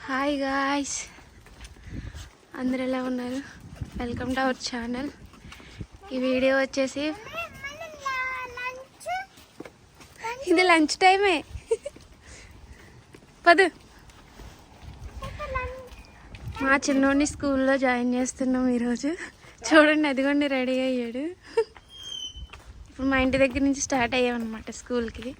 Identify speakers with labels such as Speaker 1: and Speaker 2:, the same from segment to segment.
Speaker 1: Hi guys, అందరు ఎలా ఉన్నారు? Welcome to our channel. ఈ వీడియో వచ్చేసి ఇది లంచ్ టైమే. పదు మా చిన్నోడిని స్కూల్లో జాయిన్ చేస్తున్నాం ఈరోజు. చూడండి, అదిగోండి రెడీ అయ్యాడు. ఇప్పుడు మా ఇంటి దగ్గర నుంచి స్టార్ట్ అయ్యామన్నమాట స్కూల్కి.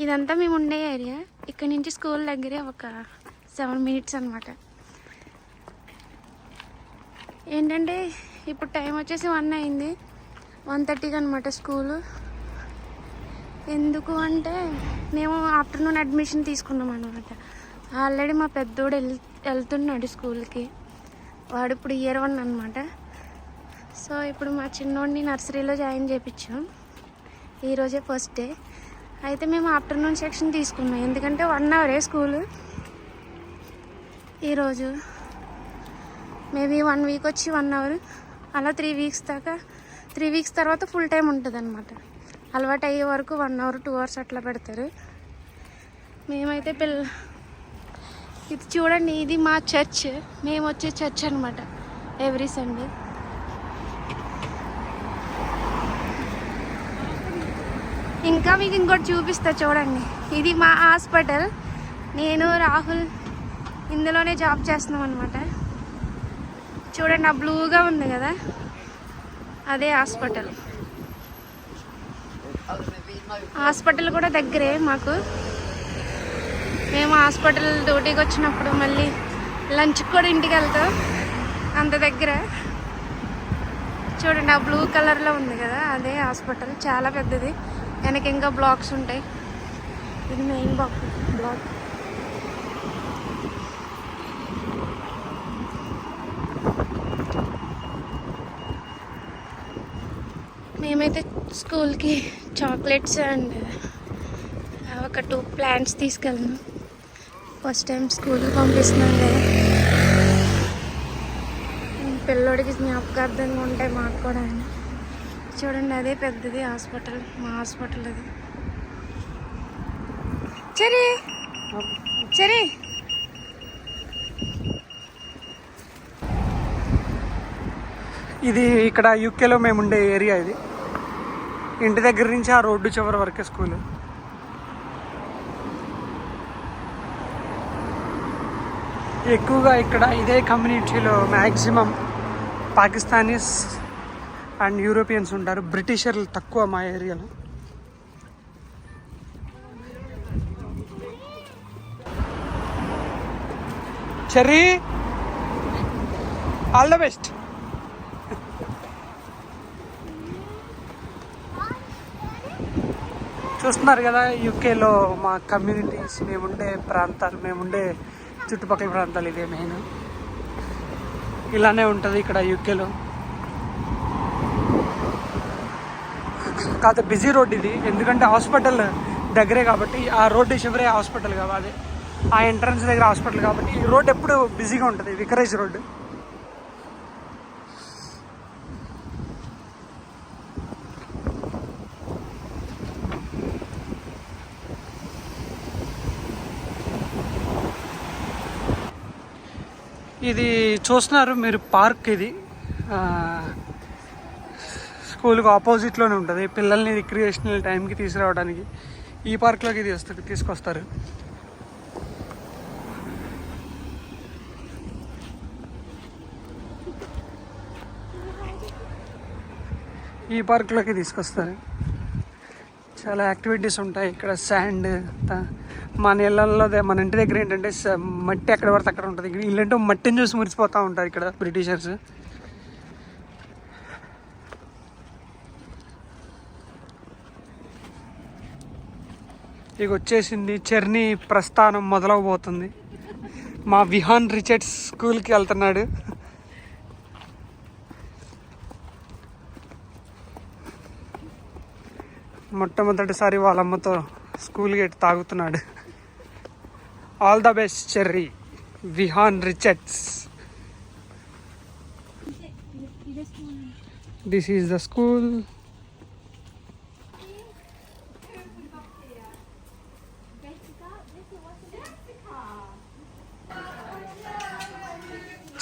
Speaker 1: ఇదంతా మేము ఉండే ఏరియా. ఇక్కడ నుంచి స్కూల్ దగ్గరే ఒక 7 minutes అనమాట. ఏంటంటే ఇప్పుడు టైం వచ్చేసి 1 అయింది, 1:30కి అనమాట స్కూలు. ఎందుకు అంటే మేము ఆఫ్టర్నూన్ అడ్మిషన్ తీసుకున్నాం అనమాట. ఆల్రెడీ మా పెద్దోడు వెళ్తున్నాడు స్కూల్కి. వాడు ఇప్పుడు ఇయర్ 1 అనమాట. సో ఇప్పుడు మా చిన్నోడిని నర్సరీలో జాయిన్ చేయించాం. ఈరోజే ఫస్ట్ డే. అయితే మేము ఆఫ్టర్నూన్ సెక్షన్ తీసుకున్నాం, ఎందుకంటే 1 అవరే స్కూలు ఈరోజు. మేబీ 1 వీక్ వచ్చి 1 అవర్, అలా 3 వీక్స్ దాకా. 3 వీక్స్ తర్వాత ఫుల్ టైం ఉంటుంది అనమాట. అలవాటు అయ్యే వరకు 1 అవర్ 2 అవర్స్ అట్లా పెడతారు. మేమైతే ఇది చూడండి, ఇది మా చర్చ్. మేము వచ్చే చర్చ్ అనమాట ఎవ్రీ సండే. ఇంకా మీకు ఇంకోటి చూపిస్తా చూడండి. ఇది మా హాస్పిటల్. నేను రాహుల్ ఇందులోనే జాబ్ చేస్తున్నాం అనమాట. చూడండి, ఆ బ్లూగా ఉంది కదా, అదే హాస్పిటల్. హాస్పిటల్ కూడా దగ్గరే మాకు. మేము హాస్పిటల్ డ్యూటీకి వచ్చినప్పుడు మళ్ళీ లంచ్కి కూడా ఇంటికి వెళ్తాం, అంత దగ్గర. చూడండి, ఆ బ్లూ కలర్లో ఉంది కదా, అదే హాస్పిటల్. చాలా పెద్దది. వెనక ఇంకా బ్లాక్స్ ఉంటాయి. ఇది మెయిన్ బ్లాక్. మేమైతే స్కూల్కి చాక్లెట్స్ అండ్ ఒక 2 ప్లాంట్స్ తీసుకెళ్ళాను. ఫస్ట్ టైం స్కూల్కి పంపిస్తున్నాం కదా, పిల్లోడికి జ్ఞాపకార్థంగా ఉంటాయి మాకు కూడా. చూడండి, అదే పెద్దది హాస్పిటల్, మా హాస్పిటల్ అది. సరే
Speaker 2: ఇది ఇక్కడ యూకేలో మేము ఉండే ఏరియా. ఇది ఇంటి దగ్గర నుంచి ఆ రోడ్డు చివరి వరకే స్కూల్. ఎక్కువగా ఇక్కడ ఇదే కమ్యూనిటీలో మ్యాక్సిమం పాకిస్తానీస్ అండ్ యూరోపియన్స్ ఉంటారు. బ్రిటిషర్లు తక్కువ మా ఏరియాలో. Cherry, all the best. చూస్తున్నారు కదా, యూకేలో మా కమ్యూనిటీస్, మేముండే ప్రాంతాలు, మేముండే చుట్టుపక్కల ప్రాంతాలు ఇదే మెయిన్. ఇలానే ఉంటుంది ఇక్కడ యూకేలో. కాదు, బిజీ రోడ్ ఇది, ఎందుకంటే హాస్పిటల్ దగ్గరే కాబట్టి. ఆ రోడ్డు చివరే హాస్పిటల్ కాబట్టి, ఆ ఎంట్రన్స్ దగ్గర హాస్పిటల్ కాబట్టి ఈ రోడ్ ఎప్పుడు బిజీగా ఉంటుంది. వికరేజ్ రోడ్డు. ఇది చూస్తున్నారు మీరు, పార్క్ ఇది. స్కూల్కి ఆపోజిట్లోనే ఉంటుంది. పిల్లల్ని రిక్రియేషనల్ టైంకి తీసుకురావడానికి ఈ పార్క్లోకి తీసుకొస్తారు. ఈ పార్క్లోకి తీసుకొస్తారు. చాలా యాక్టివిటీస్ ఉంటాయి ఇక్కడ. శాండ్, మన ఇళ్ళల్లో, మన ఇంటి దగ్గర ఏంటంటే మట్టి ఎక్కడ పడితే అక్కడ ఉంటుంది. ఇల్లంటే మట్టిని చూసి మురిసిపోతూ ఉంటారు ఇక్కడ బ్రిటిషర్స్. ఇక వచ్చేసింది, జర్నీ ప్రస్థానం మొదలవబోతుంది. మా విహాన్ రిచర్డ్స్ స్కూల్కి వెళ్తున్నాడు. మొట్టమొదటిసారి వాళ్ళ అమ్మతో స్కూల్ గేట్ తాగుతున్నాడు. All the best Cherry, Vihaan Richards. This is the school.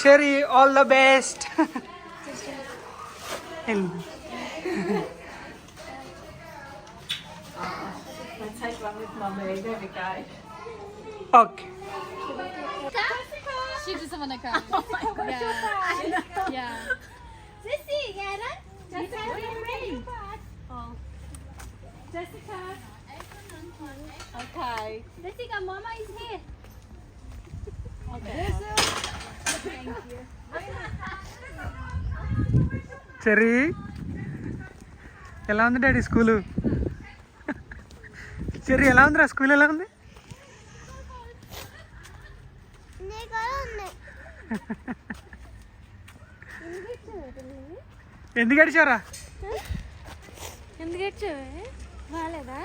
Speaker 2: Cherry all the best. Okay.
Speaker 3: She doesn't want to come. Oh my God. Yeah.
Speaker 4: Sissy, Jessica, Oh. Jessica.
Speaker 3: Okay.
Speaker 4: Jessica, Mama is here.
Speaker 3: Okay.
Speaker 4: Thank you.
Speaker 2: Cherry ఎలా ఉంది daddy school? Cherry ఎలా ఉందిరా school? ఎలా ఉంది? ఎందుకు అడిచారా?
Speaker 1: ఎందుకు వచ్చావే? బాగాలేదా?